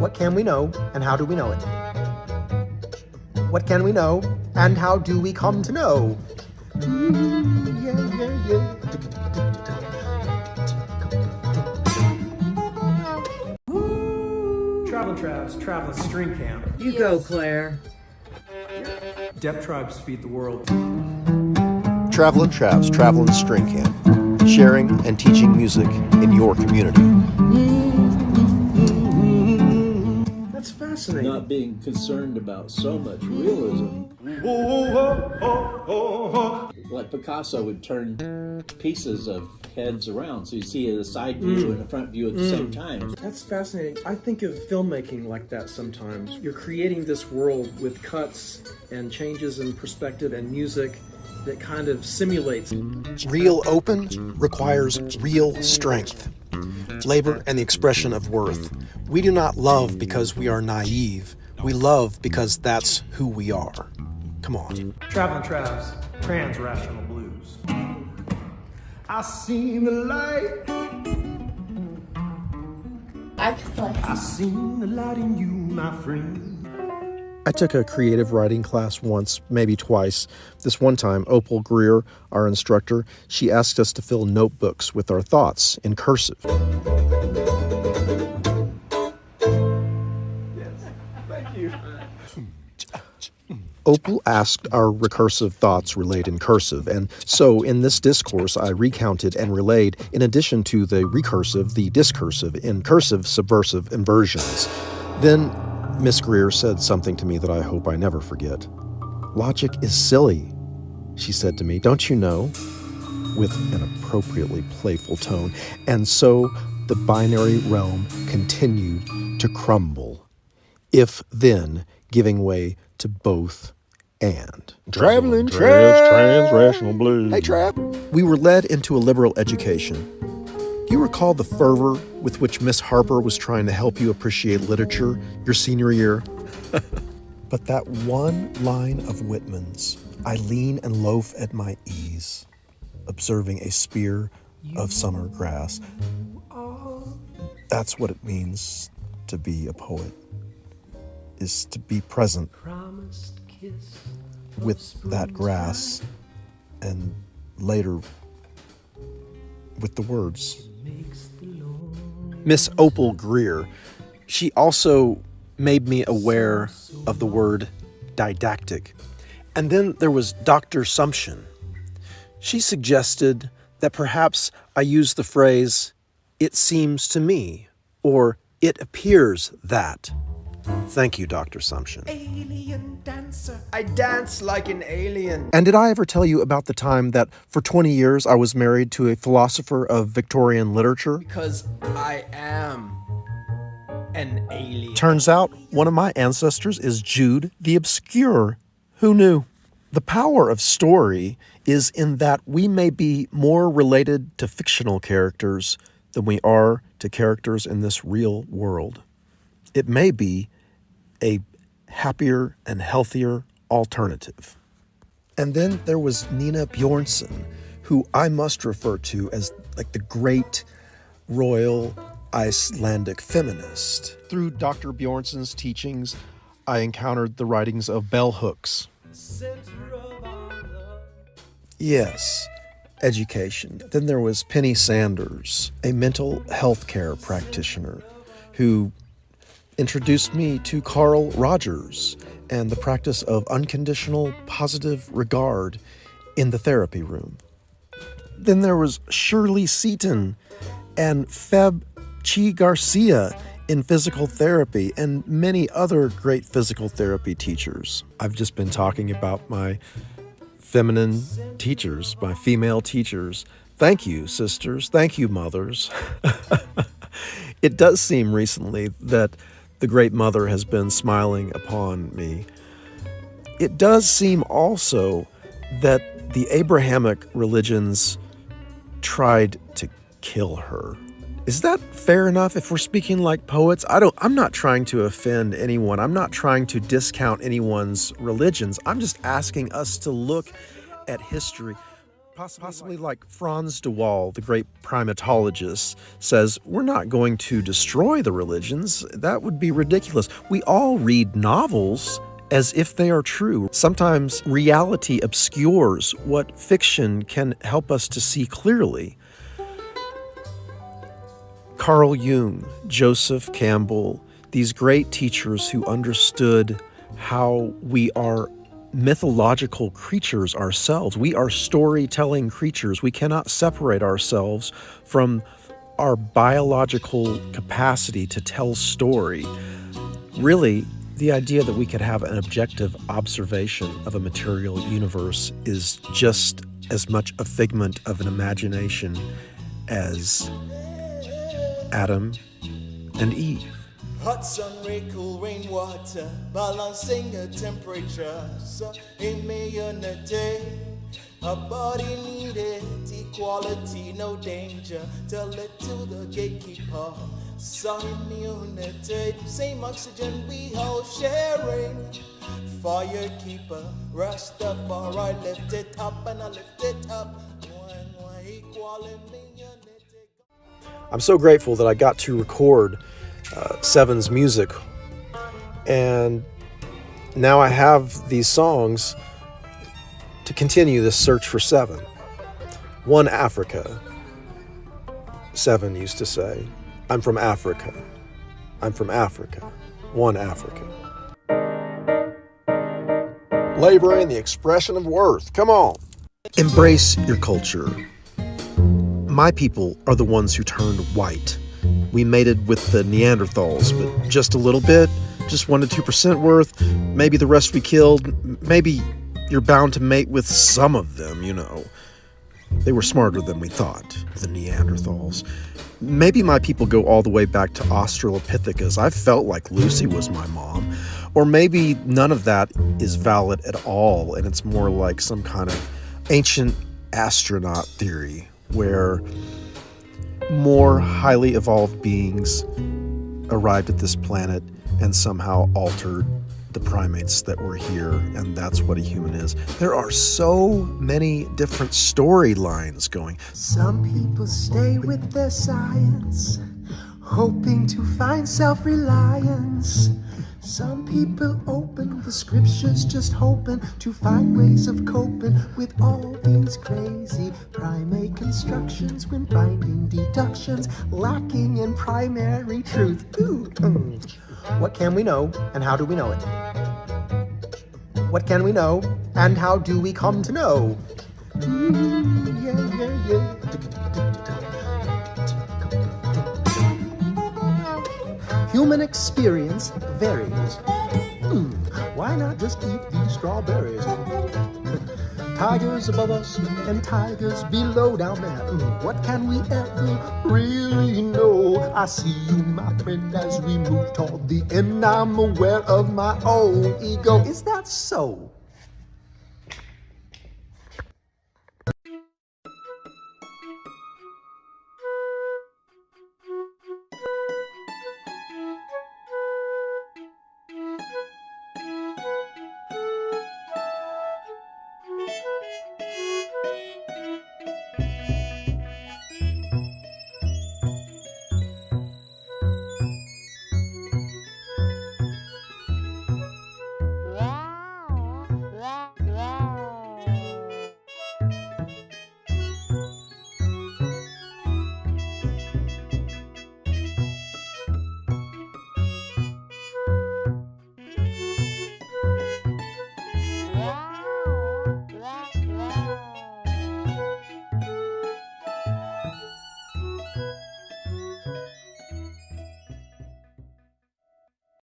What can we know, and how do we know it? What can we know, and how do we come to know? Traveling Travs, Traveling String Camp. You go, Claire. Dep Tribes feed the world. Travelin' Travs, Travelin' String Camp, sharing and teaching music in your community. That's fascinating. Not being concerned about so much realism. Like Picasso would turn pieces of heads around, so you see a side view and a front view at the same time. That's fascinating. I think of filmmaking like that sometimes. You're creating this world with cuts and changes in perspective and music that kind of simulates. Real open requires real strength, labor, and the expression of worth. We do not love because we are naive. We love because that's who we are. Come on. Traveling Travs, Trans-Rational Blues. I seen the light. I seen the light in you, my friend. I took a creative writing class once, maybe twice. This one time, Opal Greer, our instructor, she asked us to fill notebooks with our thoughts in cursive. Yes, thank you. Opal asked our recursive thoughts relayed in cursive, and so in this discourse I recounted and relayed, in addition to the recursive, the discursive, in cursive, subversive inversions. Then Miss Greer said something to me that I hope I never forget. "Logic is silly," she said to me, "don't you know?" with an appropriately playful tone. And so the binary realm continued to crumble, if then giving way to both and. Traveling Travs, Trans-Rational Blues. Hey, Trav. We were led into a liberal education. Do you recall the fervor with which Miss Harper was trying to help you appreciate literature your senior year? But that one line of Whitman's, "I lean and loaf at my ease, observing a spear of summer grass," that's what it means to be a poet, is to be present with that grass and later with the words. Miss Opal Greer, she also made me aware of the word didactic. And then there was Dr. Sumption. She suggested that perhaps I use the phrase, "it seems to me," or "it appears that." Thank you, Dr. Sumption. Alien dancer. I dance like an alien. And did I ever tell you about the time that for 20 years I was married to a philosopher of Victorian literature? Because I am an alien. Turns out one of my ancestors is Jude the Obscure. Who knew? The power of story is in that we may be more related to fictional characters than we are to characters in this real world. It may be a happier and healthier alternative. And then there was Nina Bjornsson, who I must refer to as like the great royal Icelandic feminist. Through Dr. Bjornsson's teachings, I encountered the writings of bell hooks. Yes, education. Then there was Penny Sanders, a mental health care practitioner who introduced me to Carl Rogers and the practice of unconditional positive regard in the therapy room. Then there was Shirley Seaton and Feb Chi Garcia in physical therapy and many other great physical therapy teachers. I've just been talking about my feminine teachers, my female teachers. Thank you, sisters. Thank you, mothers. It does seem recently that the Great Mother has been smiling upon me. It does seem also that the Abrahamic religions tried to kill her. Is that fair enough if we're speaking like poets? I'm not trying to offend anyone. I'm not trying to discount anyone's religions. I'm just asking us to look at history. Possibly like Franz de Waal, the great primatologist, says, we're not going to destroy the religions. That would be ridiculous. We all read novels as if they are true. Sometimes reality obscures what fiction can help us to see clearly. Carl Jung, Joseph Campbell, these great teachers who understood how we are mythological creatures ourselves. We are storytelling creatures. We cannot separate ourselves from our biological capacity to tell story. Really, the idea that we could have an objective observation of a material universe is just as much a figment of an imagination as Adam and Eve. Hot sun, ray, cool rainwater, balancing the temperature. So immunity, a body needed equality, no danger. Tell it to the gatekeeper. So immunity, same oxygen we all sharing. Firekeeper, Rastafari, lift it up and I lift it up. One equal immunity. I'm so grateful that I got to record Seven's music, and now I have these songs to continue this search for Seven. One Africa, Seven used to say. I'm from Africa. I'm from Africa. One Africa. Labor and the expression of worth. Come on. Embrace your culture. My people are the ones who turned white. We mated with the Neanderthals, but just a little bit, just 1 to 2% worth. Maybe the rest we killed. Maybe you're bound to mate with some of them, you know. They were smarter than we thought, the Neanderthals. Maybe my people go all the way back to Australopithecus. I felt like Lucy was my mom. Or maybe none of that is valid at all, and it's more like some kind of ancient astronaut theory where more highly evolved beings arrived at this planet and somehow altered the primates that were here, and that's what a human is. There are so many different storylines going. Some people stay with their science, hoping to find self-reliance. Some people open the scriptures just hoping to find ways of coping with all these crazy primate constructions when finding deductions lacking in primary truth. What can we know, and how do we know it? What can we know, and how do we come to know? Human experience varies. Why not just eat these strawberries? Tigers above us and tigers below down there. What can we ever really know? I see you, my friend, as we move toward the end. I'm aware of my own ego. Is that so?